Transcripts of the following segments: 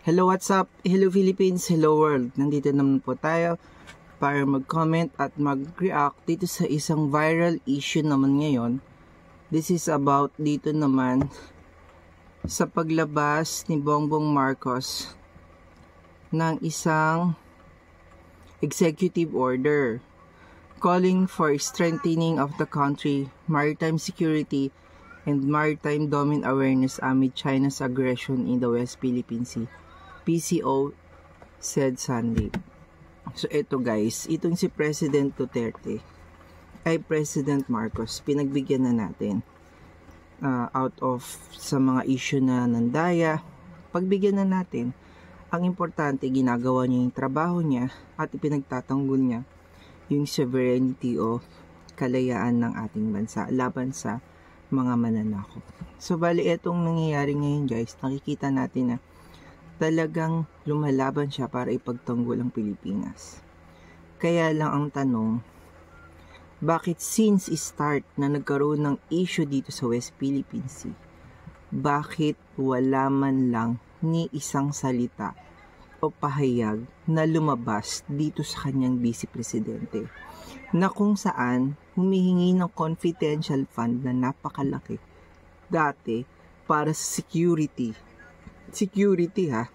Hello, what's up? Hello Philippines, hello world. Nandito naman po tayo para mag-comment at mag-react dito sa isang viral issue naman ngayon. This is about dito naman sa paglabas ni Bongbong Marcos ng isang executive order calling for strengthening of the country, maritime security, and maritime domain awareness amid China's aggression in the West Philippine Sea. PCO said Sunday. So ito guys, itong si President Duterte ay President Marcos, pinagbigyan na natin out of sa mga issue na nandaya, pagbigyan na natin. Ang importante, ginagawa niya yung trabaho niya at ipinagtatanggol niya yung sovereignty o kalayaan ng ating bansa laban sa mga mananakop. So bali itong nangyayari ngayon guys, nakikita natin na talagang lumalaban siya para ipagtanggol ang Pilipinas. Kaya lang ang tanong, bakit since start na nagkaroon ng issue dito sa West Philippine Sea, bakit wala man lang ni isang salita o pahayag na lumabas dito sa kanyang vice presidente na kung saan humihingi ng confidential fund na napakalaki dati para sa security ha,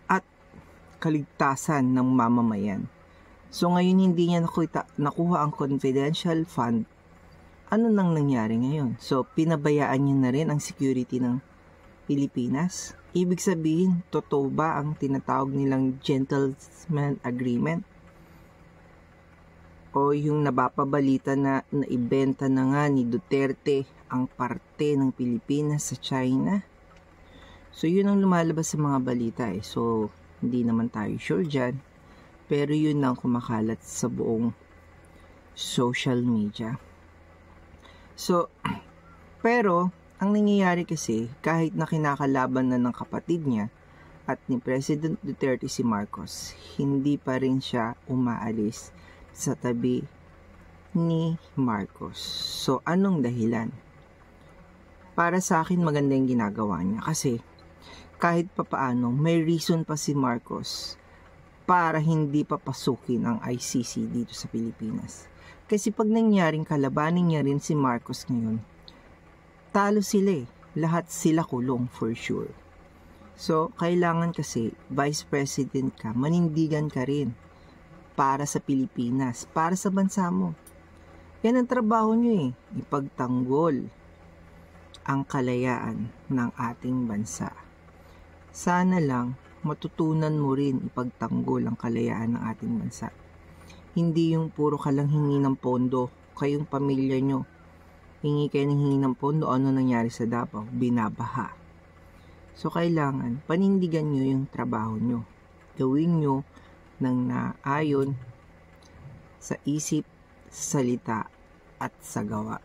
at kaligtasan ng mamamayan. So ngayon hindi niya nakuha ang confidential fund. Ano nang nangyari ngayon? So pinabayaan niya na rin ang security ng Pilipinas? Ibig sabihin, totoo ba ang tinatawag nilang gentleman agreement? O yung nabapabalita na naibenta na nga ni Duterte ang parte ng Pilipinas sa China? So yun ang lumalabas sa mga balita eh. So hindi naman tayo sure dyan. Pero yun ang kumakalat sa buong social media. So, pero ang nangyayari kasi kahit na kinakalaban na ng kapatid niya at ni President Duterte si Marcos, hindi pa rin siya umaalis sa tabi ni Marcos. So anong dahilan? Para sa akin maganda yung ginagawa niya kasi kahit papaano, may reason pa si Marcos para hindi papasukin ang ICC dito sa Pilipinas. Kasi pag nangyaring kalabanin niya rin si Marcos ngayon, talo sila eh. Lahat sila kulong for sure. So, kailangan kasi, Vice President ka, manindigan ka rin para sa Pilipinas, para sa bansa mo. Yan ang trabaho niyo eh, ipagtanggol ang kalayaan ng ating bansa. Sana lang matutunan mo rin ipagtanggol ang kalayaan ng ating bansa. Hindi yung puro ka lang hingi ng pondo, kayong pamilya nyo. Hingi kayo ng hingi ng pondo, ano nangyari sa Davao? Binabaha. So kailangan, panindigan nyo yung trabaho nyo. Gawin nyo ng naayon sa isip, salita, at sa gawa.